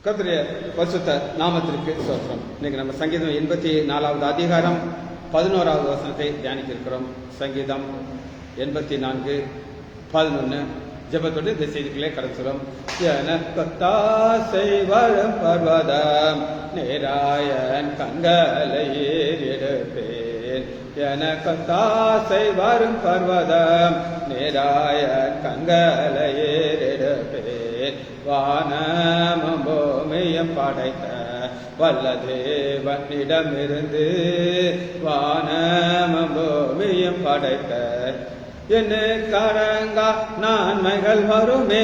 கர்த்தருடைய பரிசுத்த நாமத்திற்கு ஸ்தோத்திரம். இன்னைக்கு நம்ம சங்கீதம் 84வது அதிகாரம் 11வது வசனத்தை தியானிக்க இருக்கிறோம். சங்கீதம் 84:11 ஜெபத்தோடு இந்த செய்திகளே கடத்துகிறோம். எனக்கொத்தாசை வரும் பர்வதம் நேராயன் கண்களை ஏறெடுப்பேன். எனக்கொத்தாசை வரும் பர்வதம் நேராயன் கண்களை ஏறெடுப்பேன். வானமும் பூமியும் படைத்த வல்ல தேவனிடமிருந்து வானமும் பூமியும் படைத்த என்னை கடங்கா நன்மைகள் வருமே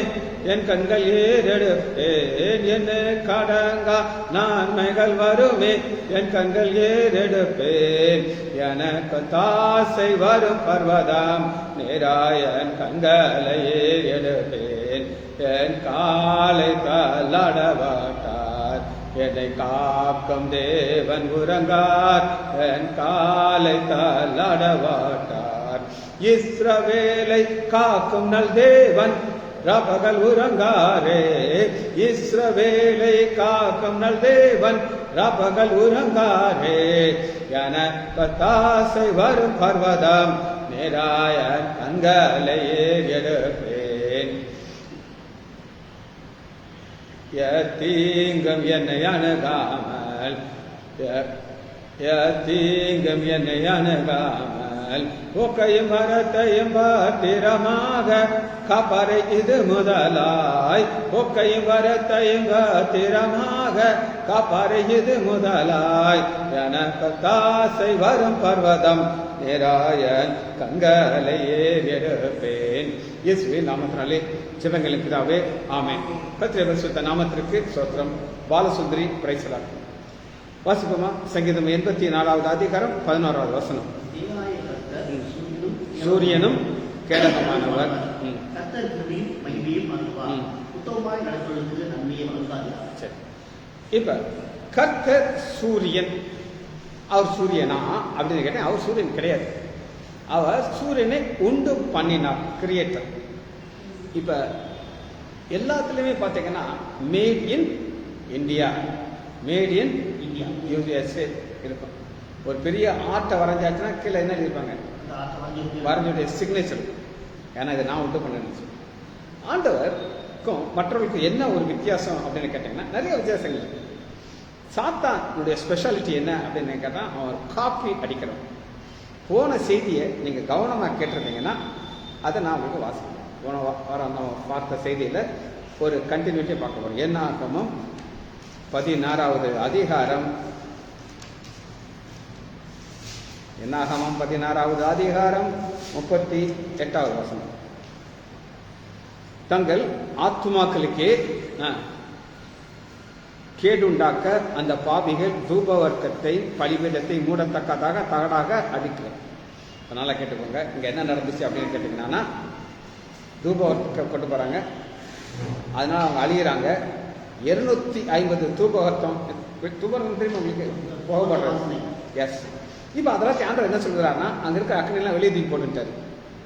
என் கண்கள் ஏறெடுப்பேன். என்னை கடங்கா நன்மைகள் வருமே என் கண்கள் ஏறெடுப்பேன். எனக்கு தாசை வரும் பர்வதம் நேராயன் கண்களை ஏறெடுப்பேன். என் காலை தள்ளாடவாட்டார் என்னை காக்கும் தேவன் உறங்கார். என் காலை தள்ளாடவாட்டார் இஸ்ரவேலை காக்கும் நல் தேவன் ரபகல் உறங்காரே. இஸ்ரவேலை காக்கும் நல் தேவன் ரபகல் உறங்காரே. எனக்கு தாசை வரும் பர்வதம் நேராயன் கண்களை ஏறெடுப்பேன். தீங்கும் என்னை அணுகாமல் தீங்கும் என்னை அணுகாமல் ஒக்கையும் மரத்தையும் பத்திரமாக காப்பாரை இது முதலாய். ஒக்கையும் வரத்தையும் பத்திரமாக காப்பாரை இது முதலாய். எனக்கு தாசை வரும் பர்வதம் நேராயன் கண்களை ஏறெடுப்பேன். இயேசுவின் நாமத்தினாலே ஜெபங்களின் பிதாவே, ஆமென். கர்த்தருடைய பரிசுத்த நாமத்திற்கு ஸ்தோத்திரம். பாலசுந்தரி பிரைசலார். வாசிப்போமா? சங்கீதம் 84வது அதிகாரம் 11வது வசனம். சூரியனும் கேடகமானவர். இப்ப கர்த்தர் சூரியன். அவர் சூரியனா அப்படின்னு கேட்டேன். அவர் சூரியன் கிடையாது. அவர் சூரியனை உண்டு பண்ணினார், கிரியேட்டர். இப்ப எல்லாத்துலயுமே பாத்தீங்கன்னா made in India, made in India, USA இருக்கும். ஒரு பெரிய ஆர்ட்டை வரைஞ்சாச்சுன்னா கீழே என்ன எழுதிருப்பாங்க? வரைஞ்சுடைய சிக்னேச்சர். ஏன்னா இதை நான் உண்டு பண்ணேன்னு. ஆண்டவருக்கும் மற்றவர்களுக்கும் என்ன ஒரு வித்தியாசம் அப்படின்னு கேட்டீங்கன்னா நிறைய வித்தியாசங்கள் இருக்கு. சாத்தானுடைய ஸ்பெஷாலிட்டி என்ன அப்படின்னு கேட்டால் அவன் காப்பி அடிக்கிறோம். போன செய்தியை நீங்கள் கவனமாக கேட்டிருந்தீங்கன்னா அதை நான் உங்களுக்கு வாசிக்கிறேன். போன வாரம் நம்ம பார்த்த செய்தியில் ஒரு கண்டினியூட்டியை பார்க்க போகிறோம். என்னாகமம் 16வது அதிகாரம். என்னாகமம் 16வது அதிகாரம் 38வது வசனம். தங்கள் ஆத்துமாக்களுக்கே கேடுண்டாக்க அந்த பாவிகள் தூபவர்க்கத்தை பலிபீடத்தை மூடத்தக்கதாக தகடாக அடிக்கிறார். அதனால கேட்டுக்கோங்க, இங்க என்ன நடந்துச்சு அப்படின்னு கேட்டீங்கன்னா, தூபவர்க்கம் கொண்டு போறாங்க. அதனால அவங்க அழிகிறாங்க. 250 தூபவர்க்கம் தெரியுமா உங்களுக்கு? போகப்படுறது. எஸ். இப்ப அதெல்லாம் ஆண்டவர் என்ன சொல்கிறாருன்னா, அங்க இருக்க அக்கனையெல்லாம் வெளியே தூக்கி போட்டுட்டாரு.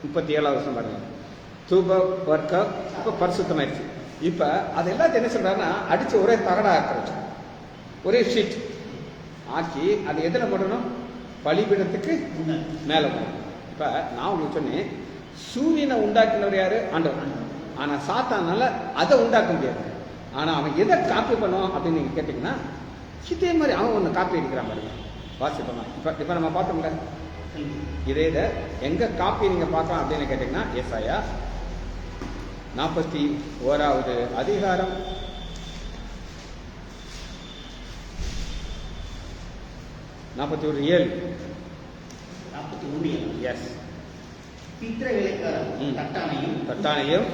37வது வருஷம் பாருங்க. தூப வர்க்கம் இப்ப பரிசுத்தமாயிடுச்சு. இப்ப அது எல்லாத்தையும் என்ன சொல்றாருன்னா, அடிச்சு ஒரே தகடா ஆக்குறது, ஒரே ஷீட் ஆக்கி அது எதுல போடணும்? பலிபீடத்துக்கு மேல போடணும். இப்ப நான் உங்களுக்கு சொன்னேன், சூரியனை உண்டாக்கினவர் யாரு? ஆண்டவர். ஆனா சாத்தானால அதை உண்டாக்க முடியாது. ஆனா அவன் எதை காப்பி பண்ணுவான் அப்படின்னு நீங்க கேட்டீங்கன்னா, இதே மாதிரி அவன் ஒண்ணு காப்பி அடிக்கிறான் பாருங்க. வாசிப்போமா? இப்ப நம்ம பார்த்தோம்ல, இதே இதை எங்க காப்பி நீங்க பார்க்கலாம் அப்படின்னு கேட்டீங்கன்னா, ஏசாயா 41வது அதிகாரம் 41:7. எஸ். தட்டானையும்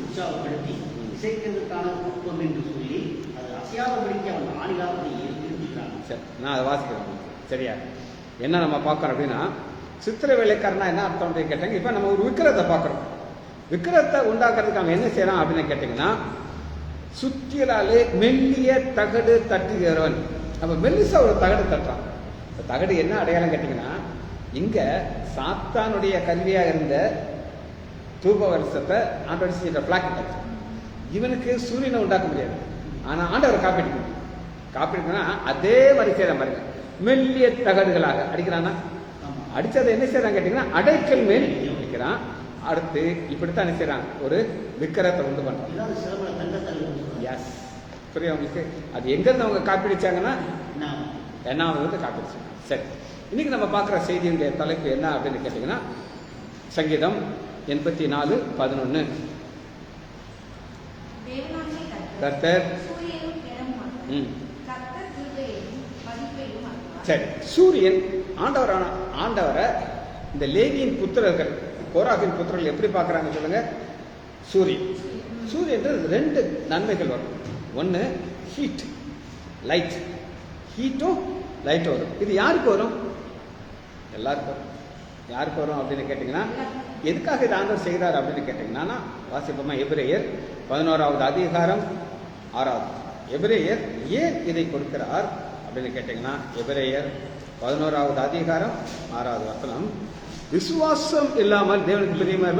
உற்சாகப்படுத்தி இசைக்கிறதுக்கான கூட்டம் என்று சொல்லி அது அசையாதபடிக்கு அவன் ஆணிலாக இருக்கிறான். சரி, நான் அதை வாசிக்கிறேன். சரியா? என்ன நம்ம பார்க்கறோம் அப்படின்னா, சித்திர வேலைக்காரனா என்ன அர்த்தம் அப்படின்னு கேட்டாங்க. இப்ப நம்ம ஒரு விக்கிரத்தை பார்க்கறோம். விக்கிரத்தை உண்டாக்குறதுக்கு அவன் என்ன செய்யறான் அப்படின்னு கேட்டீங்கன்னா, சுத்தியலாலே மெல்லிய தகடு தட்டுகிறவன். அப்ப மெல்லிசா ஒரு தகடு தட்டுறான். தகடு என்ன அடையாளம் கேட்டீங்கன்னா, இங்க சாத்தானுடைய கல்வியாக இருந்த தூப வருஷத்தை ஆண்டவர் செஞ்ச பிளாக். இவனுக்கு சூரியனை உண்டாக்க முடியாது, ஆனா ஆண்டவர் காப்பீடு காப்பீடுனா அதே மாதிரி செய்யற பாருங்க. மெல்லிய தகடுகளாக அடிக்கிறானா, ஆமா. அடிச்சதை என்ன செய்யறான் கேட்டீங்கன்னா அடைக்கல் மேல் அடிக்கிறான். அடுத்து இப்படித்தான் என்ன செய்யறான், ஒரு விக்கிரத்தை உண்டு பண்றான். இல்லாத சிலம்பல தங்கத்தல் எஸ், புரியும் உங்களுக்கு? அது எங்கிருந்து அவங்க காப்பீடிச்சாங்கன்னா நான் என்னாவது காப்பீடிச்சாங்க. சரி, இன்னைக்கு நம்ம பார்க்குற செய்தியுடைய தலைப்பு என்ன அப்படின்னு கேட்டீங்கன்னா சங்கீதம் 84:11. கர்த்தர் சரி, சூரியன் ஆண்டவரை இந்த லேவியின் புத்திரர்கள், கோராகின் புத்திரர்கள் எப்படி பார்க்குறாங்க சொல்லுங்க? சூரியன் ரெண்டு நன்மைகள் வரும். ஒன்று ஹீட், லைட். ஹீட்டும் லைட்டும் வரும். இது யாருக்கு வரும்? எல்லாருக்கும் வரும். யாருக்கு வரும் அப்படின்னு கேட்டிங்கன்னா, எதுக்காக இது ஆண்டவர் செய்கிறார் அப்படின்னு கேட்டிங்கன்னா, வாசிப்போமா எபிரேயர் 11வது அதிகாரம் 6வது. எபிரேயர் ஏன் இதை கொடுக்கிறார் அப்படின்னு கேட்டிங்கன்னா, எபிரேயர் 11வது அதிகாரம் 6வது வசனம், விசுவாசம் இல்லாமல் தேவனுக்கு பிரியமாக.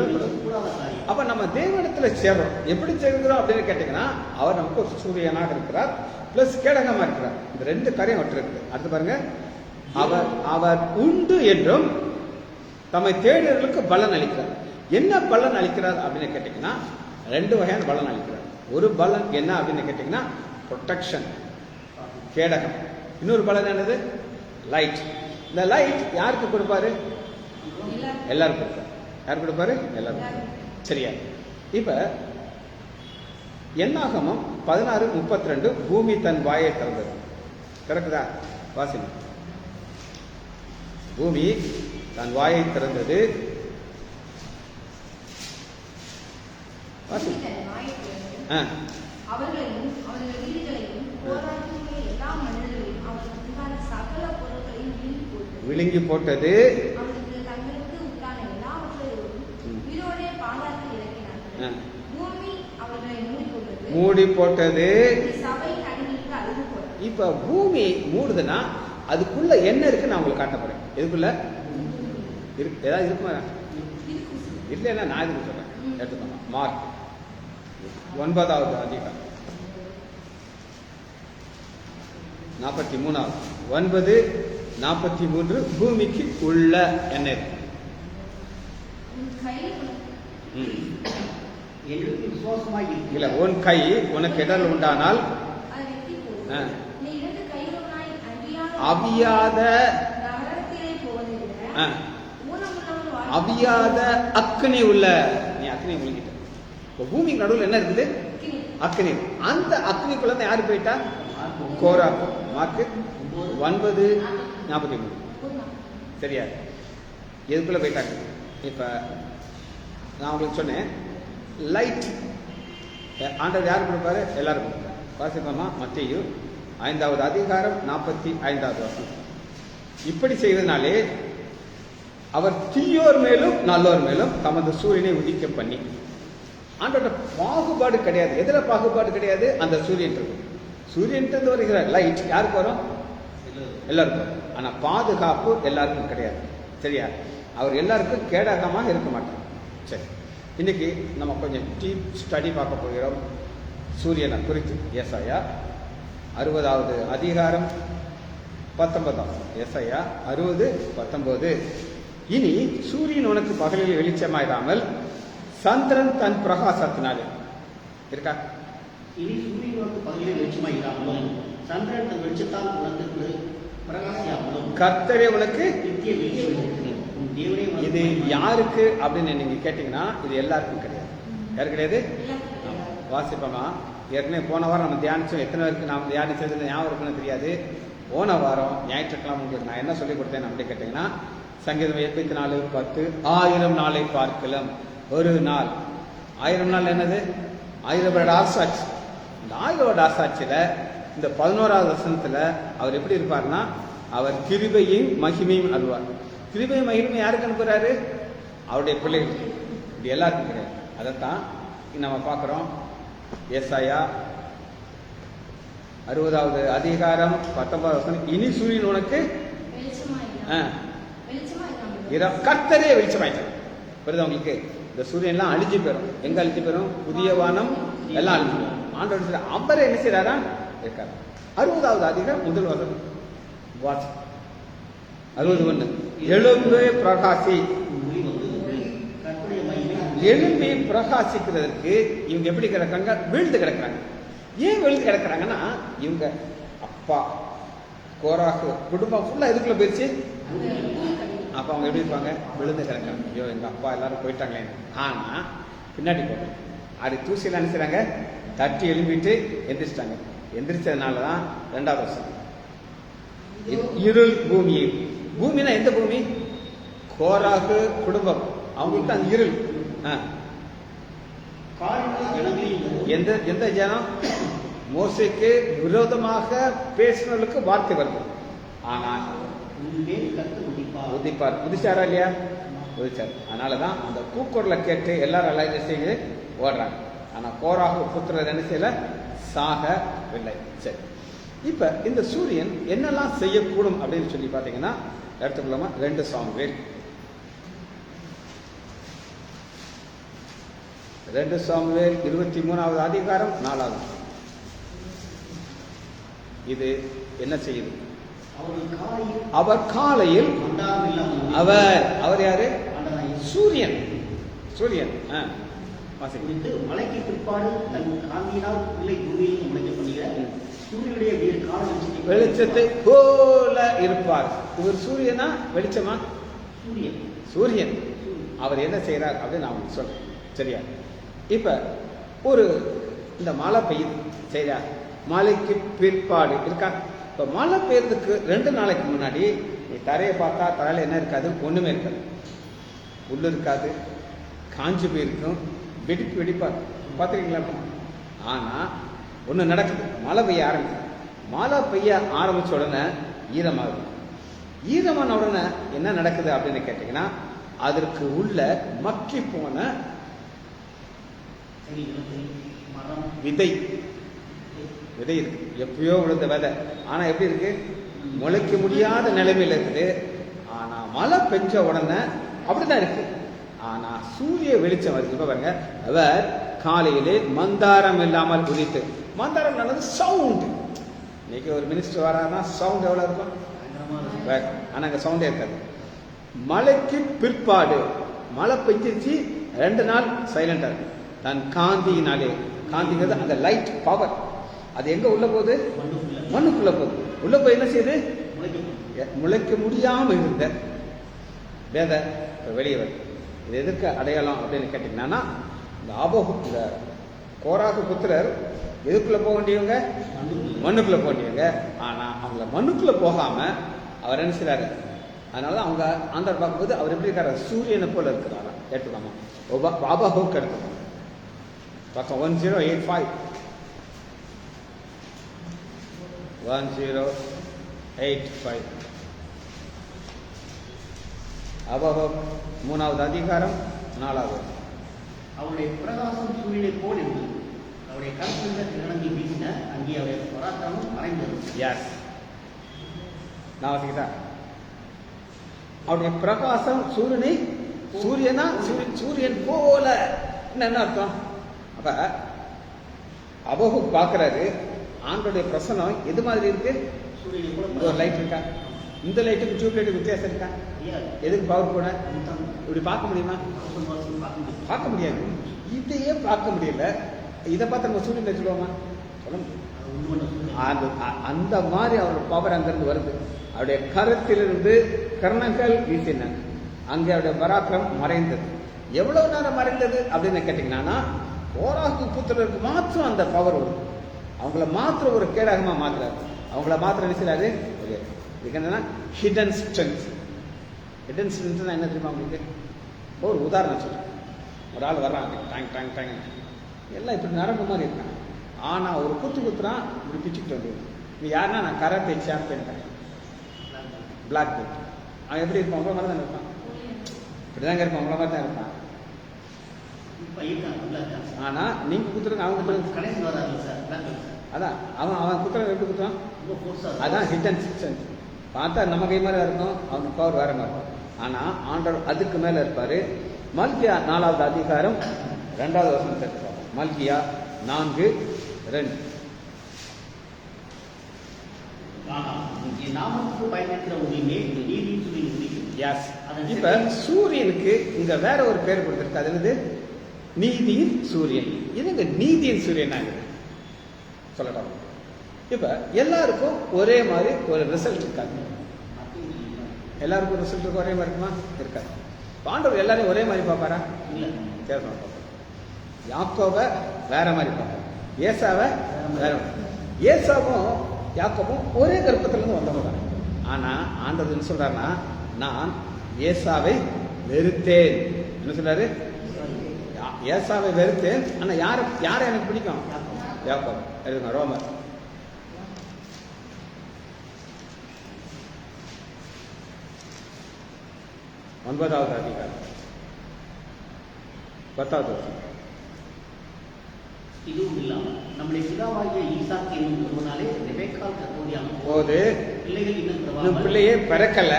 அப்ப நம்ம தேவனிடத்துல சேர்றோம். எப்படி சேர்க்கிறோம் அப்படின்னு கேட்டீங்கன்னா, அவர் நமக்கு ஒரு சூரியனாக இருக்கிறார், பிளஸ் கேடகமா இருக்கிறார். இந்த ரெண்டு காரியம் அவற்று இருக்கு. அடுத்து பாருங்க, அவர் உண்டு என்றும் தம்மை தேடியவர்களுக்கு பலன் அளிக்கிறார். என்ன பலன் அளிக்கிறார் அப்படின்னு கேட்டீங்கன்னா, ரெண்டு வகையான பலன் அளிக்கிறார். ஒரு பலன் என்ன அப்படின்னு கேட்டீங்கன்னா ப்ரொடெக்ஷன், கேடகம். இன்னொரு பலன் என்னது? லைட். இந்த லைட் யாருக்கு கொடுப்பாரு? எல்லாரும் கொடுப்பாரு. யார் கொடுப்பாரு? எல்லாரும். சரியா? இப்ப என்னாகமம் 16:32, பூமி தன் வாயை திறந்தது. திறக்குதா? வாசிங்க. பூமி தன் வாயை திறந்தது. அவர்களையும் அவர்கள் வீடுகளையும் எல்லா மனிதர்களையும் அவர்களுக்கு உண்டான சகல பொருட்களையும் விழுங்கி போட்டது. அவர்களுக்கு தங்களுக்கு உண்டான எல்லாவற்றையும் உயிரோடே பாதாளத்தில் இறக்கினார்கள். பூமி அவர்களை மூடி போட்டது. சபையின் அடிமைக்கு அழுது போட்டது. இப்ப பூமி மூடுதுன்னா அதுக்குள்ள என்ன இருக்கு நான் உங்களுக்கு காட்ட போறேன். எதுக்குள்ள ஏதாவது இருக்குமா? இல்லைன்னா நான் இதுக்கு சொல்றேன், எடுத்துக்கோங்க. மார்க் 9வது அதிகாரம் 43, 9:43, பூமிக்கு உள்ள என்ன இருக்கு? இல்ல, உன் கை உனக்கு இடல் உண்டானால் அவியாத அக்னி உள்ள, நீ அக்னி முழுங்கிட்ட. பூமிக்கு நடுவில் என்ன இருக்குது? அக்னி. அந்த அக்னிக்குள்ள யாரு போயிட்டா? கோரா. மார்க்கு 9:43. சரியா? எதுக்குள்ள போயிட்டாங்க? இப்ப நான் உங்களுக்கு சொன்னேன், லைட் ஆண்டவர் யாரு கொடுப்பாரு? எல்லாரும் கொடுப்பாரு. வாசிப்போமா? மத்தேயு 5வது அதிகாரம் 45வது வசனம். இப்படி செய்வதனாலே அவர் தீயோர் மேலும் நல்லோர் மேலும் தமது சூரியனை உதிக்க பண்ணி. ஆண்டோட பாகுபாடு கிடையாது. எதுல பாகுபாடு கிடையாது? அந்த சூரியன் இருக்கும். சூரியன் வருகிற லைட் யாருக்கு வரும்? எல்லாருக்கும் வரும். ஆனா பாதுகாப்பு எல்லாருக்கும் கிடையாது. சரியா? அவர் எல்லாருக்கும் கேடகமாக இருக்க மாட்டார். சரி, இன்னைக்கு நம்ம கொஞ்சம் டீப் ஸ்டடி பார்க்க போகிறோம் சூரியனை குறித்து. ஏசாயா 60வது அதிகாரம் 19. ஏசாயா 60:19. இனி சூரியன் உனக்கு பகலில் வெளிச்சமாயிராமல் சந்திரன் தன் பிரகாசத்தினாலே இருக்கா? இனி சூரியன் உனக்கு பகலில் வெளிச்சமாயிராமலும் சந்திரன் தன் வெளிச்சத்தால் உனக்கு பிரகாசியாமலும் கர்த்தரே உனக்கு நித்திய வெளிச்சம். இது யாருக்கு அப்படின்னு நீங்க கேட்டீங்கன்னா, இது எல்லாருக்கும் கிடையாது. யாரு கிடையாது? வாசிப்போமா? ஏற்கனவே போன வாரம் நம்ம தியானிச்சோம். எத்தனை பேருக்கு நாம் தியானிச்சது ஞாபகம் இருக்குன்னு தெரியாது. போன வாரம் ஞாயிற்றுக்கிழமை உங்களுக்கு நான் என்ன சொல்லிக் கொடுத்தேன் அப்படின்னு கேட்டீங்கன்னா, சங்கீதம் 84:10, 1000 நாளை பார்க்கலாம் ஒரு நாள். 1000 நாள் என்னது? 1000 வருட ஆசாட்சி. இந்த 1000 வருட ஆசாட்சியில இந்த 11வது வசனத்துல அவர் எப்படி இருப்பார்னா, அவர் கிருபையும் மகிமையும் அருவார். கிருபை மகிமை யாருக்கு அனுப்புறாரு? அவருடைய பிள்ளைகள். இது எல்லாருக்கும் கிடையாது. அதைத்தான் நம்ம பார்க்கிறோம். ஏசாயா 60வது அதிகாரம் 19வது வசனம், இனி சூரியன் உனக்கு கர்த்தரே வெளிச்சமாயிட்டார். புரியுதா உங்களுக்கு? இந்த சூரியன்லாம் அழிஞ்சு போயிடும். எங்க அழிஞ்சு போயிடும்? புதிய வானம் எல்லாம் அழிஞ்சு போயிடும். ஆண்டவர் அவரை என்ன செய்யறாரா இருக்காரு. 60வது அதிகாரம் முதல் வசனம் வாட்ச் 61. எழும்பே பிரகாசி. எழும்பி பிரகாசிக்கிறதுக்கு இவங்க எப்படி கிடக்காங்க? வீழ்ந்து கிடக்குறாங்க. ஏன் விழுந்து கிடக்குறாங்கன்னா, இவங்க அப்பா கோராகு குடும்பம் ஃபுல்லா இதுக்குள்ள போயிடுச்சு. அப்ப அவங்க எப்படி இருப்பாங்க? விழுந்து கிடக்காங்க. ஐயோ எங்க அப்பா எல்லாரும் போயிட்டாங்களே. ஆனா பின்னாடி போட்டோம் அது தூசியில் அனுப்பிச்சாங்க, தட்டி எழுப்பிட்டு எந்திரிச்சிட்டாங்க. எந்திரிச்சதுனாலதான் 2வது வருஷம் இருள் பூமியை. பூமினா எந்த பூமி? கோராகு குடும்பம், அவங்களுக்கு தான் இருள். எந்த எந்த ஜனம்? மோசேக்கு விரோதமாக பேசினவர்களுக்கு வார்த்தை வருது. ஆனால் உதிப்பார். உதிச்சாரா இல்லையா? உதிச்சார். அதனாலதான் அந்த கூக்குரலை கேட்டு எல்லாரும் எல்லாம் செய்து ஓடுறாங்க. ஆனா கோராகு புத்திரர் என்ன செய்யல? சாகவில்லை. சரி, இப்ப இந்த சூரியன் என்னெல்லாம் செய்யக்கூடும் அப்படின்னு சொல்லி பாத்தீங்கன்னா எடுத்துக்கலாமா? 2 சாமுவேல் 23வது அதிகாரம் 4வது. இது என்ன செய்யுது? அவர் காலையில் அவர் யாரு? சூரியன். சூரியன் மலைக்கு பிற்பாடு தன் காந்தியினால் பிள்ளை பூமியில் முளைக்க பண்ணுகிற சூரியனுடைய வெளிச்சத்தை போல இருப்பார். இவர் சூரியனா வெளிச்சமா? சூரியன். அவர் என்ன செய்யறார் அப்படின்னு நான் உங்களுக்கு சொல்றேன். சரியா? இப்ப ஒரு இந்த மழை பெய்யுது. சரியா? மழைக்கு பிற்பாடு இருக்கா? இப்ப மழை பெய்யறதுக்கு 2 நாளைக்கு முன்னாடி நீ தரையை பார்த்தா தரையில என்ன இருக்காது? ஒண்ணுமே இருக்காது. உள்ளு இருக்காது, காஞ்சு போயிருக்கும், வெடிப்பா பார்த்துருக்கீங்களா? ஆனா ஒண்ணு நடக்குது. மழை பெய்ய ஆரம்பிக்குது. மழை பெய்ய ஆரம்பிச்ச உடனே ஈரமாகுது. ஈரமான உடனே என்ன நடக்குது அப்படின்னு கேட்டீங்கன்னா, அதற்கு உள்ள மக்கி போன விதை இருக்கு. எப்பயோ விழுந்த விதை. ஆனா எப்படி இருக்கு? முளைக்க முடியாத நிலைமையில இருக்குது. ஆனா மழை பெஞ்ச உடனே அப்படிதான் இருக்கு. ஆனா சூரிய வெளிச்சம் வருது. பாருங்க, அவர் காலையிலே மந்தாரம் இல்லாமல் உதித்து. மந்தாரம் நல்லது சவுண்ட். இன்னைக்கு ஒரு மினிஸ்டர் வராருன்னா சவுண்ட் எவ்வளவு இருக்கும்? ஆனா அங்க சவுண்டே இருக்காது. மழைக்கு பிற்பாடு மழை பெஞ்சிருச்சு, 2 நாள் சைலண்டா இருக்கு. தன் காந்தியினாலே, காந்திங்கிறது அந்த லைட் பவர், அது எங்க உள்ள போகுது? மண்ணுக்குள்ள போகுது. உள்ள போய் என்ன செய்யுது? முளைக்க முடியாம இருந்த வேத வெளியே வருது. இது எதற்கு அடையாளம் அப்படின்னு கேட்டீங்கன்னா, இந்த கோராகு புத்திரர் எதுக்குள்ள போக வேண்டியவங்க? மண்ணுக்குள்ள போக வேண்டியவங்க. ஆனா அவங்கள மண்ணுக்குள்ள போகாம அவர் என்ன செய்யறாரு? அதனால அவங்க ஆண்டவர் பார்க்கும்போது அவர் எப்படி இருக்காரு? சூரியனை போல இருக்கிறாரா? கேட்டுக்காமா ஆபஹோக் எடுத்துக்கோங்க. பக்கம் 1085 ஆபஹோக் 3வது அதிகாரம் 4வது. அவருடைய பிரகாசம் சூரியனை போல் இருந்தது. அவருடைய கருத்தில் கிரணங்கி வீசின அங்கே அவருடைய பராக்கிரமம் மறைந்தது. எஸ், நான் வசிக்கிட்டா அவருடைய பிரகாசம் சூரியனை, சூரியனா சூரியன் போல என்ன அர்த்தம்? அப்ப அபகு பாக்குறாரு, ஆண்டோடைய பிரசனம் எது மாதிரி இருக்கு? ஒரு லைட் இருக்கா? இந்த லைட்டுக்கு டியூப் லைட்டுக்கு வித்தியாசம் இருக்கா? எதுக்கு பவர் கூட இப்படி பார்க்க முடியுமா? பார்க்க முடியாது. இதையே பார்க்க முடியல. இதை பார்த்து நம்ம சூரியன் வச்சுடுவோமா? சொல்ல முடியும். அந்த மாதிரி அவரோட பவர் அங்கிருந்து வருது. அவருடைய கருத்திலிருந்து கர்ணங்கள் வீசின, அங்கே அவருடைய பராக்கிரம் மறைந்தது. எவ்வளவு நேரம் மறைந்தது அப்படின்னு கேட்டீங்கன்னா, கோராகு புத்திரருக்கு மாத்திரம் அந்த பவர் வரும். அவங்கள மாத்திரம் ஒரு கேடகமா மாத்துறாரு. அவங்கள மாத்திரம் நினைச்சாரு. இதுக்கு என்னன்னா ஹிடன் ஸ்ட்ரென்த். ஹிடன் ஸ்ட்ரென்த் என்ன தெரியுமா உங்களுக்கு? ஒரு உதாரணம் சொல்றேன். ஒரு ஆள் வர்றாங்க, டேங் டேங் டேங், எல்லாம் இப்படி நரம்பு மாதிரி இருக்காங்க. ஆனா ஒரு குத்துறான், இப்படி பிச்சுக்கிட்டு வந்து. இது யாருன்னா, நான் கராத்தே சாம்பியன், பிளாக் பெல்ட். அவன் எப்படி இருப்பான்? உங்களை மாதிரி தான் இருப்பான். இப்படிதாங்க இருப்பான், உங்களை மாதிரி தான் இருப்பான். ஆனா நீங்க குத்துறது அவங்க அதான் அவன் குத்துறது எப்படி குத்துறான்? அதான் ஹிடன் ஸ்ட்ரென்த். பார்த்தா நம்ம கை மாதிரி இருக்கும், அவங்க பவர் வேற மாதிரி இருக்கும். ஆனா ஆண்டவர் அதுக்கு மேல இருப்பாரு. மல்கியா 4வது அதிகாரம் 2வது வசனத்தை எடுத்துக்கோங்க. மல்கியா 4:2. என் நாமத்துக்கு பயன்படுத்துகிற உங்கள் மேல் நீதியின் சூரியன் உதிக்கும். எஸ். இப்ப சூரியனுக்கு இங்க வேற ஒரு பேர் கொடுத்திருக்கு. அது என்னது? நீதியின் சூரியன். இதுங்க நீதியின் சூரியன் சொல்லட்டும். இப்ப எல்லாருக்கும் ஒரே மாதிரி ஒரு ரிசல்ட் இருக்காது. எல்லாருக்கும் ரிசல்ட் ஒரே மாதிரி இருக்குமா? இருக்காது. ஆண்டவர் எல்லாரையும் ஒரே மாதிரி பார்ப்பாரா? இல்லை. கேட்கணும். யாக்கோவை வேற மாதிரி பார்ப்பார், ஏசாவை வேற மாதிரி. ஏசாவும் யாக்கோவும் ஒரே கர்ப்பத்திலிருந்து வந்தவங்க தான். ஆனா ஆண்டவர் என்ன சொல்றாருன்னா, நான் ஏசாவை வெறுத்தேன். என்ன சொல்றாரு? ஏசாவை வெறுத்தேன். ஆனா யாரை எனக்கு பிடிக்கும்? யாக்கோவை. எழுதுங்க. ரோமர் 9வது அதிகாரம் 10வது வசனம். இதுவும் இல்லாமல் நம்முடைய பிதாவாகிய ஈசாக்கு என்னும் ஒருவனாலே ரெபெக்காள் கர்ப்பவதியான போது பிள்ளைகள் இன்னும் இன்னும் பிறவாமல் பிள்ளையே பிறக்கல,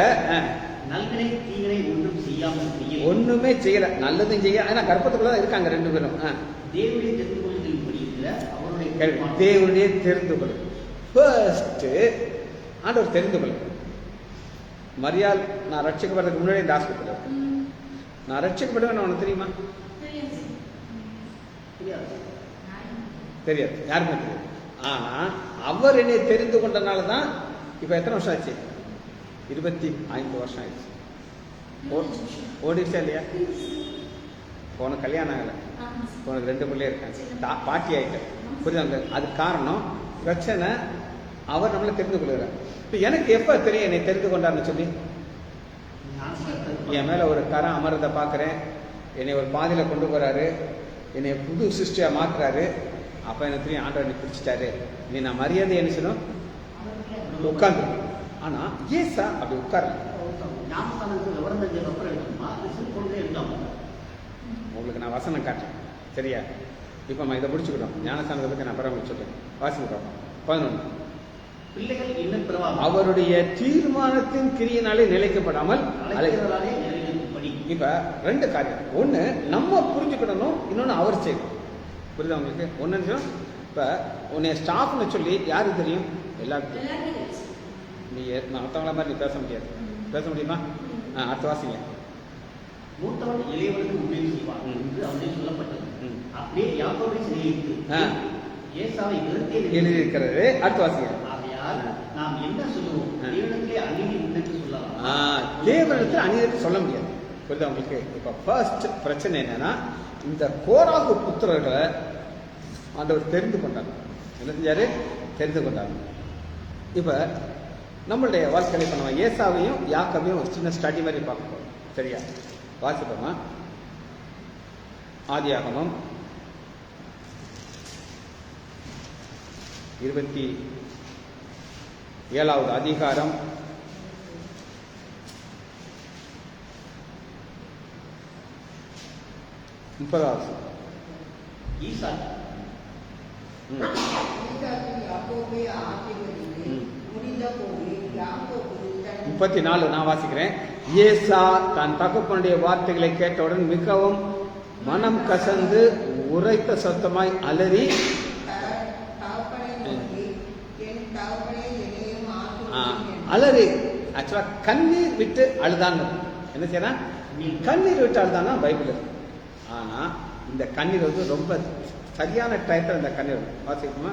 நல்வினை தீவினை ஒன்றும் செய்யாமல் செய்யல. ஒண்ணுமே செய்யல, நல்லதும் செய்ய. ஆனா கர்ப்பத்துக்குள்ளதான் இருக்காங்க ரெண்டு பேரும். தேவனுடைய தெரிந்து கொள்ளுதல் படி இருக்கிற அவருடைய தேவனுடைய தெரிந்து கொள்ளும். ஃபர்ஸ்ட் ஆண்டவர் தெரிந்து கொள்ளும். மரியாள் நான் ரட்சிக்கப்படுறதுக்கு முன்னாடி இந்த ஆஸ்பத்திரி நான் ரட்சிக்கப்படுவேன் உனக்கு தெரியுமா? தெரியாது, யாருமே தெரியாது. ஆனா அவர் என்னை தெரிந்து கொண்டனாலதான் இப்ப எத்தனை வருஷம் ஆச்சு? 25 வருஷம் ஆயிடுச்சு. ஓடிச்சா இல்லையா? உனக்கு கல்யாணம் ஆகலை, உனக்கு 2 பிள்ளை இருக்காங்க, பாட்டி ஆயிட்ட. புரியுது? அது காரணம் பிரச்சனை. அவர் நம்மளை தெரிந்து கொள்கிறார். இப்ப எனக்கு எப்ப தெரியும் என்னை தெரிந்து கொண்டார்னு சொல்லி? என் மேல ஒரு கரம் அமர்ந்த பாக்குறேன், என்னை ஒரு பாதையில கொண்டு போறாரு, என்னை புது சிருஷ்டியா மாத்துறாரு. அப்ப எனக்கு தெரியும் ஆண்டவர் என்னை பிடிச்சிட்டாரு. நீ நான் மரியாதை என்ன செய்யணும்? உட்கார்ந்து. ஆனா ஏசா அப்படி உட்காரல. உங்களுக்கு நான் வசனம் காட்டுறேன், சரியா? இப்ப நம்ம இதை முடிச்சுக்கிட்டோம். ஞானஸ்தானத்தை பத்தி நான் பரவாயில்ல சொல்றேன். வாசிக்கிறோம் 11. அவருடைய தீர்மானத்தின் கிரியினாலே நிலைக்கப்படாமல் இப்ப 2 காரியம். ஒண்ணு நம்ம புரிஞ்சுக்கிடணும், இன்னொன்னு அவர் செய்யணும். புரியுதா உங்களுக்கு? ஒன்னு இப்ப உன்னை ஸ்டாஃப்னு சொல்லி யாருக்கு தெரியும்? எல்லாருக்கும். நீ மற்றவங்கள மாதிரி நீ பேச முடியாது. பேச முடியுமா? அடுத்த வாசிங்க. மூத்தவன் இளையவனுக்கு உதவி செய்வான் என்று அவனே சொல்லப்பட்டது. அப்படியே யாக்கோபை சிநேகித்து ஏசாவை எழுதியிருக்கிறது. அடுத்த வாசிங்க. நாம் என்ன சொல்லுவோம்? தேவனிடத்திலே அநீதி உண்டு சொல்லலாம். தேவனிடத்தில் அநீதி சொல்ல முடியாது. புரியுதா உங்களுக்கு? இப்ப ஃபர்ஸ்ட் பிரச்சனை என்னன்னா, இந்த கோராகு புத்திரர்களை ஆண்டவர் தெரிந்து கொண்டாங்க. என்ன செஞ்சாரு? தெரிந்து கொண்டாங்க. இப்ப நம்மளுடைய வாழ்க்கையில இப்ப நம்ம ஏசாவையும் யாக்கோபையும் ஒரு சின்ன ஸ்டடி மாதிரி பார்க்க போறோம். சரியா? வாசிப்போமா? ஆதியாகமம் 27வது அதிகாரம் 30வது. ஈசாக் 34 நான் வாசிக்கிறேன். ஏசா தன் தகப்பனுடைய வார்த்தைகளை கேட்டவுடன் மிகவும் மனம் கசந்து உரைத்த சத்தமாய் அலறி அலறி ஆக்சுவலா கண்ணீர் விட்டு அழுதான். என்ன செய்யறான்? கண்ணீர் விட்டு அழுதானா பைபிள். ஆனா இந்த கண்ணீர் வந்து ரொம்ப சரியான டயத்தில் இந்த கண்ணீர் வாசிக்குமா?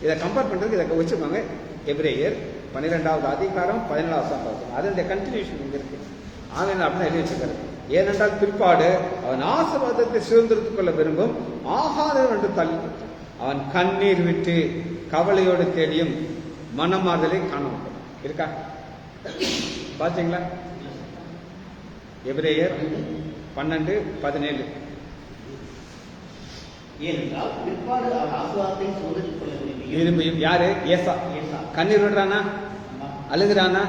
இதை கம்பேர் பண்றதுக்கு இதை வச்சுக்கோங்க. எபிரேயர் 12வது அதிகாரம் 17வது வசனம். அது இந்த கண்டினியூஷன் இங்க இருக்கு. ஆவின் அப்படின்னு எழுதி வச்சுக்கிறது. ஏனென்றால் பிற்பாடு அவன் ஆசீர்வாதத்தை சுதந்திரத்துக் கொள்ள விரும்பும் ஆகாதவன் என்று தள்ளி அவன் கண்ணீர் விட்டு கவலையோடு தேடியும் மனமாறுதலை காண இருக்கா? பாத்தீங்களா? எபிரேயர் 12:17. ஏனென்றால் பிற்பாடு அவன் ஆசீர்வாதத்தை சுதந்திரத்துக் கொள்ள விரும்பியும் யாரு? ஏசா. கண்ணீர் விடுறானா? அழுகிறானா?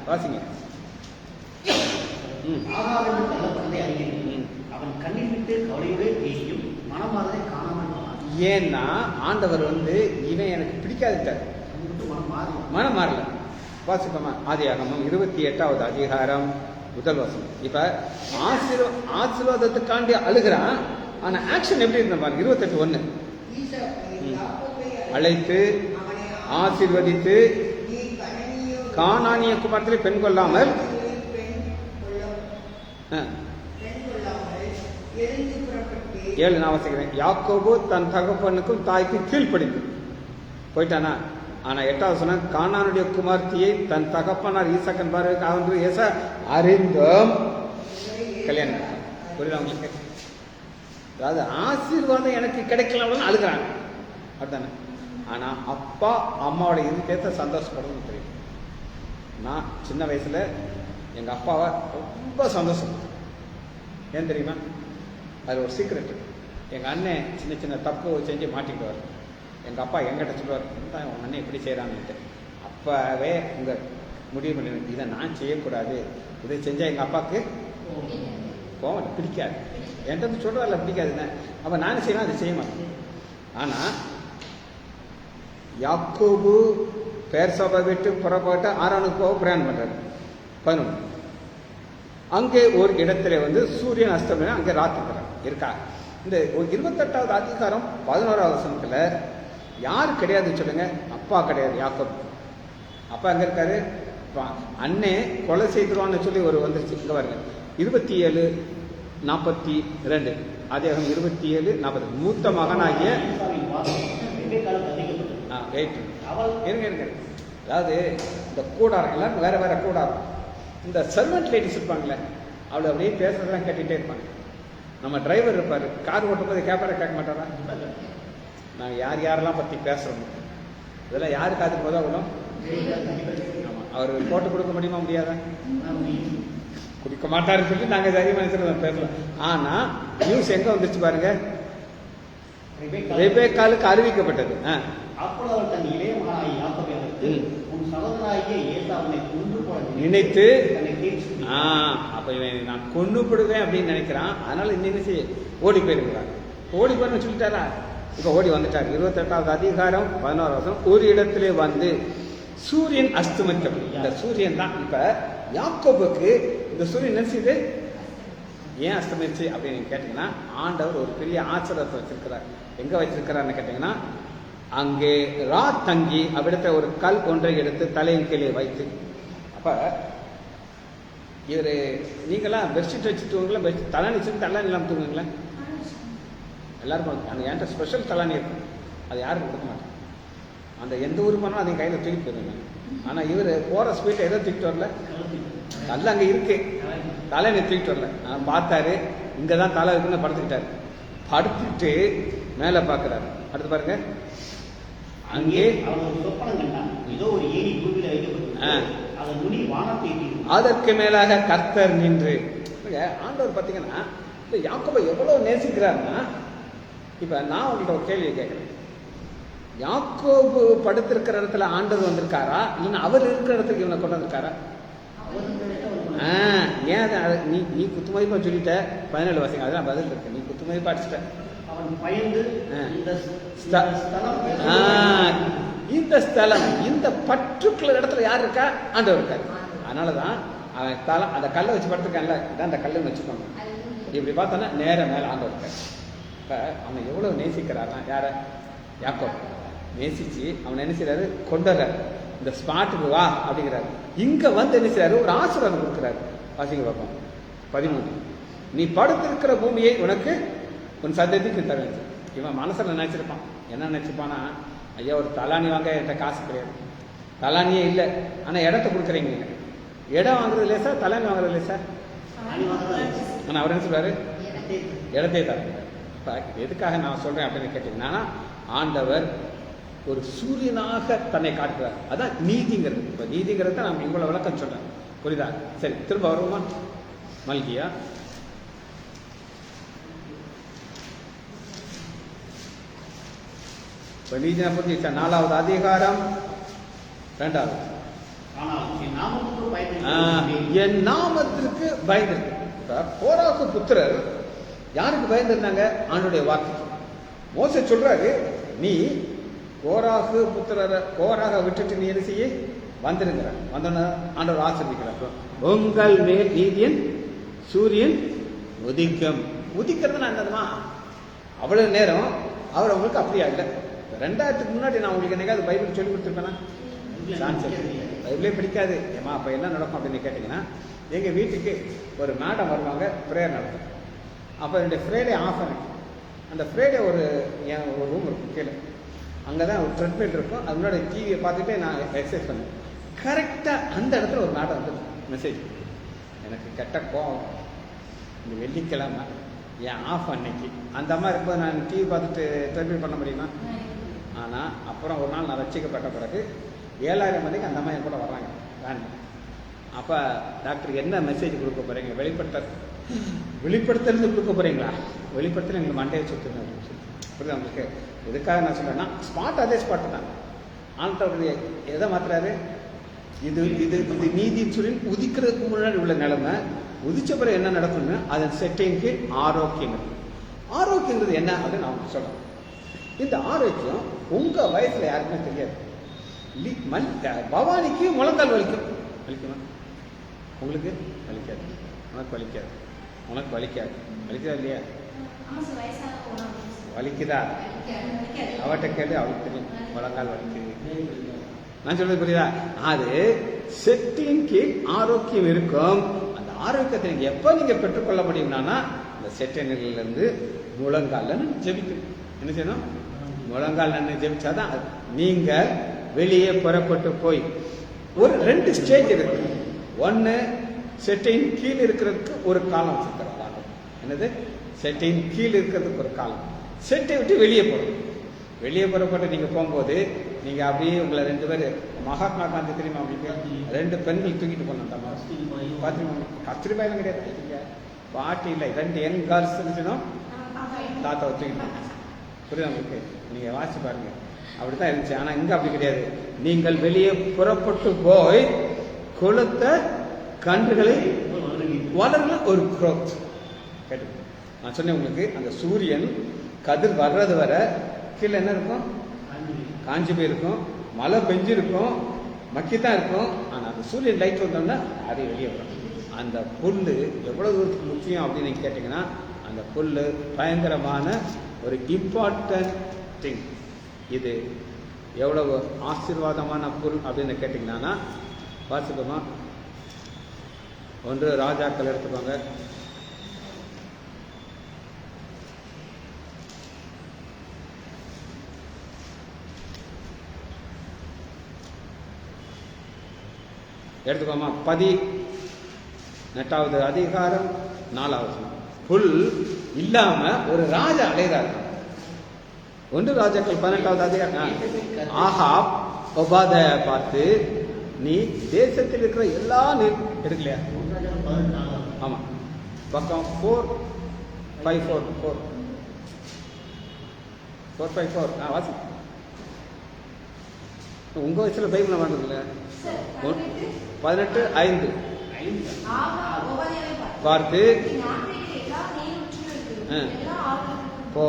வாசிங்க. ஆகாதென்று தள்ளப்பட்டதை அறிகிறேன். அவன் கண்ணீர் விட்டு கவலையோடு தேடியும் மனமாறுதலை காணாமல் போனான். ஏன்னா ஆண்டவர் வந்து இவன் எனக்கு பிடிக்காதுட்டார். மனம் மாறல. வாசிப்போமா? ஆதியாகமம் 28வது அதிகாரம் முதல் வசனம். இப்ப ஆசீர்வாதத்துக்காண்டி அழுகிறான். ஆனா ஆக்ஷன் எப்படி இருந்த பாருங்க, 28:1. அழைத்து ஆசீர்வதித்து கானானிய குமாரத்திலே பெண் கொள்ளாமல் நான் வாசிக்கிறேன். யாக்கோபு தன் தகப்பனுக்கும் தாய்க்கும் கீழ்ப்படிந்து போயிட்டானா. ஆனா 8வது சொன்ன கானானுடைய குமார்த்தியை தன் தகப்பனார் ஈசாக்கன் பார்வைக்கு ஏச அறிந்தும் கல்யாணம். புரியுதா உங்களுக்கு? அதாவது ஆசீர்வாதம் எனக்கு கிடைக்கலாம் அழுகிறாங்க அப்படித்தானே. ஆனா அப்பா அம்மாவோட இருக்கையத்தை சந்தோஷப்படணும்னு தெரியும். நான் சின்ன வயசுல எங்க அப்பாவை ரொம்ப சந்தோஷப்பட்டேன். ஏன் தெரியுமா? அது ஒரு சீக்ரெட். எங்க அண்ணன் சின்ன சின்ன தப்பு செஞ்சு மாட்டிக்குவார். எங்க அப்பா எங்கிட்ட சொல்லுவார், உன் அண்ணன் எப்படி செய்யறான்னுட்டு. அப்பவே உங்க முடிவு பண்ணி, இதை நான் செய்யக்கூடாது, இதை செஞ்சா எங்க அப்பாவுக்கு கோவம் பிடிக்காது, என்கிட்ட சொல்றதில்ல பிடிக்காதுன்னு. அப்ப நானும் செய்யலாம், அதை செய்ய மாட்டேன். ஆனா யாக்கோபு பேர்சபை விட்டு புறப்பட்டு ஆரானுக்கு போக பிரயாணம் பண்றாரு. 11 அங்கே ஒரு இடத்துல சூரியன் அஸ்தமனம், அங்கே ராத்திரி இருக்கா. இந்த 28வது அதிகாரம் 11வது வசனத்துல யாரு கிடையாதுன்னு சொல்லுங்க? அப்பா கிடையாது. யாக்கோபு அப்பா எங்க இருக்காரு? அண்ணே கொலை செய்திருவான்னு சொல்லி ஒரு வந்துருச்சு. இங்க பாருங்க 27:42 அதிகாரம் 27:40. மூத்த மகனாகிய அதாவது இந்த கூடாரம் எல்லாரும் வேற வேற கூடாரம். இந்த சர்வெண்ட் லேடிஸ் இருப்பாங்களே, அவளை அப்படியே பேசுறதெல்லாம் கேட்டுட்டே இருப்பாங்க. நம்ம டிரைவர் இருப்பாரு, கார் ஓட்டும் போது கேட்பார கேட்க மாட்டாரா? நாங்கள் யார் யாரெல்லாம் பற்றி பேசுகிறோம், இதெல்லாம் யாருக்கு அதுக்கு போதா விடும்? ஆமாம், அவர் போட்டு கொடுக்க முடியுமா? முடியாதா? குடிக்க மாட்டாருன்னு சொல்லி நாங்கள் சரி மனுஷன் பேசலாம். ஆனால் நியூஸ் எங்கே வந்துருச்சு பாருங்க, ரெபேக்காலுக்கு அறிவிக்கப்பட்டது. நினைத்து அப்ப இவன் நான் கொண்டு போடுவேன் அப்படின்னு நினைக்கிறான். அதனால என்ன செய்ய ஓடி போயிருக்கிறான். ஓடி போறேன்னு சொல்லிட்டாரா? இப்ப ஓடி வந்துட்டார். 28வது அதிகாரம் 11வது வசனம். ஒரு இடத்திலே வந்து சூரியன் அஸ்தமித்தது. இந்த சூரியன் தான் இப்ப யாக்கோபுக்கு இந்த சூரியன் நினைச்சது ஏன் அஸ்தமிச்சு அப்படின்னு கேட்டீங்கன்னா, ஆண்டவர் ஒரு பெரிய ஆச்சரியத்தை வச்சிருக்கிறார். எங்க வச்சிருக்கிறான்னு கேட்டீங்கன்னா, அங்கே ரா தங்கி அவ்விடத்தை ஒரு கல் ஒன்றை எடுத்து தலையின் கீழே வைத்து. அப்ப இவரு நீங்களாம் பெட்ஷீட் வச்சு தூங்குங்களா? தலானி வச்சு தலானி இல்லாமல் தூங்குங்களா? எல்லாருக்கும் அந்த என்கிட்ட ஸ்பெஷல் தலானி இருக்கும், அது யாரும் கொடுக்க மாட்டேன். அந்த எந்த ஊருக்கு போனாலும் அதை கையில் தூக்கி போயிருங்க. ஆனால் இவர் போகிற ஸ்பீட்டை எதோ தூக்கிட்டு வரல, நல்ல அங்கே இருக்கு, தலையை தூக்கிட்டு வரல. நான் பார்த்தாரு, இங்கே தான் தலை இருக்குன்னு படுத்துக்கிட்டாரு. படுத்துட்டு மேலே பார்க்குறாரு. அடுத்து பாருங்க, அங்கே அதற்கு மேலாக கர்த்தர் நின்று. ஆண்டவர் பார்த்தீங்கன்னா இந்த யாக்கோபை எவ்வளவு நேசிக்கிறாருன்னா, இப்ப நான் உங்கள்கிட்ட ஒரு கேள்வியை கேட்கிறேன். யாக்கோபு படுத்திருக்கிற இடத்துல ஆண்டவர் வந்திருக்காரா, இல்லைன்னா அவர் இருக்கிற இடத்துக்கு இவனை கொண்டு வந்திருக்காரா? ஏன் நீ நீ குத்துமதிப்பா சொல்லிட்ட? 17 வாசிங்க, அதெல்லாம் பதில் இருக்கு. நீ குத்துமதிப்பா அடிச்சிட்ட. இந்த ஸ்தலம், இந்த பர்டிகுலர் இடத்துல யார் இருக்கா? ஆண்டவர் இருக்காரு. அதனாலதான் அவன் தலம் அந்த கல்லை வச்சு படுத்திருக்கான்ல, இதான் அந்த கல்லுன்னு வச்சுக்கோங்க. இப்படி பார்த்தோன்னா நேரம் மேல ஆண்டவர் இருக்காரு. இப்ப அவனை எவ்வளவு நேசிக்கிறான் யார? யாக்கோபு நேசிச்சு அவன் என்ன செய்யறாரு? கொண்டுறாரு. இந்த ஸ்பாட்டுக்கு வா அப்படிங்கிறாரு. இங்க வந்து என்ன செய்யறாரு? ஒரு ஆசீர்வாதம் கொடுக்குறாரு. வாசிங்க பார்ப்போம். 13 நீ படுத்திருக்கிற பூமியை உனக்கு உன் சந்ததிக்கு தருவேன். இவன் மனசுல நினைச்சிருப்பான். என்ன நினைச்சிருப்பானா, ஐயா ஒரு தலானி வாங்க என்கிட்ட காசு கிடையாது, தலானியே இல்லை, ஆனா இடத்த கொடுக்குறீங்க. இடம் வாங்குறது இல்லையா சார்? தலானி வாங்குறது இல்லையா சார்? ஆனா அவர் என்ன சொல்றாரு? இடத்தையே தரேன். எதுக்காக நான் சொல்றேன் அப்படின்னு கேட்டீங்கன்னா, ஆண்டவர் ஒரு சூரியனாக தன்னை காட்டுறார். அதான் நீதிங்கிறது. இப்ப நீதிங்கிறது தான் நான் இவ்வளவு விளக்கம் சொல்றேன். புரியுதா? சரி, திரும்ப வருவோமா? மல்கியா நீதினா புரிஞ்சுச்சா? 4வது அதிகாரம் 2வது. என் நாமத்திற்கு பயந்திருக்கு. கோராகு புத்திரர் யாருக்கு பயந்திருந்தாங்க? ஆண்டுடைய வார்த்தைக்கு. மோசே சொல்றாரு, நீ கோராக விட்டுட்டு நீ என்ன செய்ய? வந்துருங்கிறார். வந்தோன்னு ஆண்டவர் ஆசீர்வதிக்கிறார். உங்கள் மேல் நீதியின் சூரியன் உதிக்கும். உதிக்கிறதுனா என்னதுமா? அவ்வளவு நேரம் அவர் உங்களுக்கு அப்படியா இல்லை. 2000க்கு முன்னாடி நான் உங்களுக்கு என்னைக்காவது பைபிள் சொல்லி கொடுத்துருப்பேனா? பைபிளே பிடிக்காது ஏமா. அப்போ என்ன நடக்கும் அப்படின்னு கேட்டிங்கன்னா, எங்கள் வீட்டுக்கு ஒரு மேடம் வருவாங்க, ப்ரேயர் நடக்கும். அப்போ என்னுடைய ஃப்ரைடே ஆஃப் ஆகும். அந்த ஃப்ரைடே ஒரு ரூம் இருக்கும் கீழே, அங்கே தான் ஒரு ட்ரெட்மில் இருக்கும். அது முன்னாடி டிவியை பார்த்துட்டு நான் எக்ஸசைஸ் பண்ணேன். கரெக்டாக அந்த இடத்துல ஒரு மேடம் வந்து மெசேஜ். எனக்கு கெட்ட கோவம். இந்த வெள்ளிக்கிழமை என் ஆஃப் அன்னைக்கு அந்த மாதிரி இருக்கும்போது நான் டிவி பார்த்துட்டு ட்ரெட்மில் பண்ண முடியுமா? ஆனால் அப்புறம் ஒரு நாள் நான் ரசிக்கப்பட்ட பிறகு 7000 மணிக்கு அந்த அம்மா என் கூட வர்றாங்க வேண்டாம். அப்போ டாக்டர் என்ன மெசேஜ் கொடுக்க போகிறீங்க? வெளிப்படுத்தல் கொடுக்க போகிறீங்களா? வெளிப்படுத்தல் எங்களுக்கு மண்டையை சுற்றுங்க. புரியுது உங்களுக்கு? எதுக்காக நான் சொல்கிறேன்னா, ஸ்பாட் அதே ஸ்பாட்டு தான். ஆண்டவருடைய எதை மாற்றுறாரு? இது இது இது நீதி சூரியன் உதிக்கிறதுக்கு முன்னாடி உள்ள நிலைமை. உதிச்ச பிறகு என்ன நடக்கும்னு அதன் செட்டிங்க்கு ஆரோக்கியம். ஆரோக்கியங்கிறது என்ன அப்படின்னு நான் சொல்கிறேன். இந்த ஆரோக்கியம் உங்கள் வயசில் யாருக்குமே தெரியாது. பவானிக்கு முழங்கால் வலிக்குமா? உங்களுக்கு வலிக்காது. உனக்கு வலிக்காது. உனக்கு வலிக்காது. வலிக்குதா இல்லையா? வலிக்குதா? அவட்ட கேள்வி, அவளுக்கு தெரியும் முழங்கால் வலிக்குது. நான் சொல்றது புரியுதா? அது செட்டின் கீழ் ஆரோக்கியம் இருக்கும். அந்த ஆரோக்கியத்தை நீங்க எப்ப நீங்க பெற்றுக்கொள்ள முடியும்னா, அந்த செட்டினிலிருந்து முழங்கால் ஜெபிக்கணும். என்ன செய்யணும்? முழங்கால் நன்னு ஜெபிச்சாதான் நீங்க வெளியே புறப்பட்டு போய் ஒரு 2 ஸ்டேஜ் இருக்கு. ஒன்னு செட்டின் கீழ் இருக்கிறதுக்கு ஒரு காலம் வச்சிருக்கிறாங்க. என்னது? செட்டின் கீழ் இருக்கிறதுக்கு ஒரு காலம். செட்டை விட்டு வெளியே போகணும். வெளியே புறப்பட்டு நீங்க போகும்போது நீங்க அப்படியே உங்களை 2 பேர், மகாத்மா காந்தி தெரியுமா உங்களுக்கு? 2 பெண்கள் தூக்கிட்டு போனோம். கத்திரிபாயெல்லாம் கிடையாது, பாட்டி இல்லை, 2 யங் கேர்ள்ஸ் இருந்துச்சுன்னா தாத்தாவை தூக்கிட்டு போனோம். புரியுதா உங்களுக்கு? நீங்க வாசிச்சு பாருங்க, அப்படித்தான் இருந்துச்சு. ஆனா இங்க அப்படி கிடையாது. நீங்கள் வெளியே புறப்பட்டு போய் கொளுத்த கன்றுகளை வளர்ல ஒரு குரோத் கேட்டு. நான் சொன்னேன் உங்களுக்கு, அந்த சூரியன் கதிர் வர்றது வர கீழே என்ன இருக்கும்? காஞ்சி போயிருக்கும், மழை பெஞ்சிருக்கும், மக்கித்தான் இருக்கும். ஆனா அந்த சூரியன் லைட் வந்தோம்னா அது வெளியே வரும். அந்த புல்லு எவ்வளவு தூரத்துக்கு முக்கியம் அப்படின்னு கேட்டீங்கன்னா, அந்த புல்லு பயங்கரமான ஒரு இம்பார்ட்டன்ட் திங். இது எவ்வளவு ஆசீர்வாதமான புல் அப்படின்னு கேட்டீங்கன்னா, வாசிப்போமா? 1 ராஜாக்கள் எடுத்துக்கோங்க. எடுத்துக்கோமா? 18வது அதிகாரம் 4வது. புல் இல்லாம ஒரு ராஜா அலைகிறார். 1 ராஜாக்கள் 18வது அதிகாரம். ஆகாப் ஒபாதையை பார்த்து, நீ தேசத்தில் இருக்கிற எல்லா நீர் எடுக்கலையா? ஆமா, பக்கம் 454 வாசி. உங்க வயசுல பைபிள் வாங்குறதுல 18:5 பார்த்து போ,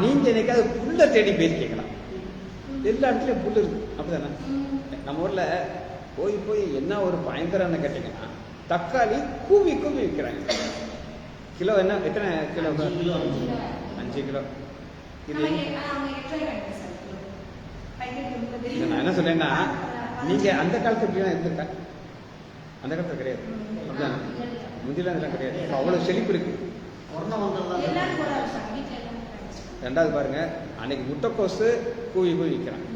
நீங்க என்னைக்காவது புல்ல தேடி போயிருக்கீங்களா? எல்லா இடத்துலயும் புல் இருக்கு, அப்படிதானே? நம்ம ஊர்ல போய் போய் என்ன ஒரு பயங்கரம்னு கேட்டீங்கன்னா, தக்காளி கூவி கூவி விற்கிறாங்க. கிலோ என்ன? எத்தனை கிலோ? 5 கிலோ. இது நான் என்ன சொல்றேன்னா, நீங்க அந்த காலத்துல இப்படிலாம் இருந்திருக்கா? அந்த காலத்துல கிடையாது, அப்படிதானே? முந்திலாம் இதெல்லாம் கிடையாது. அவ்வளவு செழிப்பு இருக்கு. 2வது பாருங்க, அன்னைக்கு முட்டைக்கோசு கூவி கூவி விற்கிறாங்க.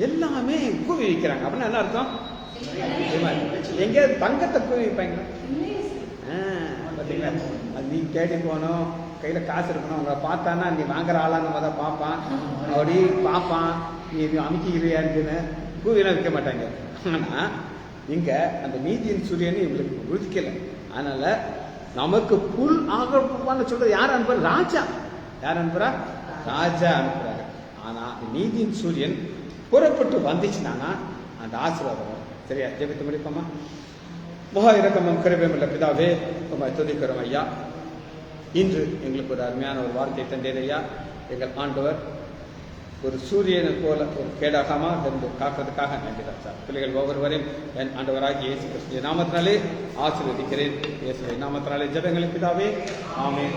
எல்லாமே கூவி விற்கிறாங்க. அப்படின்னா என்ன அர்த்தம்? எங்கேயாவது தங்கத்தை கூவி விற்பாங்களா? பார்த்தீங்களா? அது நீ தேடி போகணும், கையில காசு இருக்கணும். உங்களை பார்த்தானா நீ வாங்குற ஆளான்னு தான் பார்ப்பான். அப்படி பார்ப்பான், நீ அமுக்கிக்கிறியான்னு. கூவியெல்லாம் விற்க மாட்டாங்க. ஆனா இங்க அந்த நீதியின் சூரியன் இவங்களுக்கு உறுதிக்கல. அதனால நமக்கு புல் ஆகப்பான்னு சொல்றது யார் அனுப்புற? ராஜா. யார் அனுப்புறா? ராஜா அனுப்புறாரு. ஆனா நீதியின் சூரியன் புறப்பட்டு வந்துச்சுன்னா அந்த ஆசீர்வாதம். சரியா? ஜெபித்து முடிப்போமா? மகா இரக்கமும் கிருபையும் உள்ள பிதாவே உம்மை துதிக்கிறோம் ஐயா. இன்று எங்களுக்கு ஒரு அருமையான ஒரு வார்த்தை தந்தேன் ஐயா. எங்கள் ஆண்டவர் ஒரு சூரியனை போல ஒரு கேடாகாமல் இருந்து காக்கிறதுக்காக நன்றி சார். பிள்ளைகள் ஒவ்வொருவரையும் என் ஆண்டவராகிய இயேசு கிறிஸ்துவின் நாமத்தினாலே ஆசீர்வதிக்கிறேன். இயேசுவின் நாமத்தினாலே ஜெபங்களை பிதாவே. ஆமென்.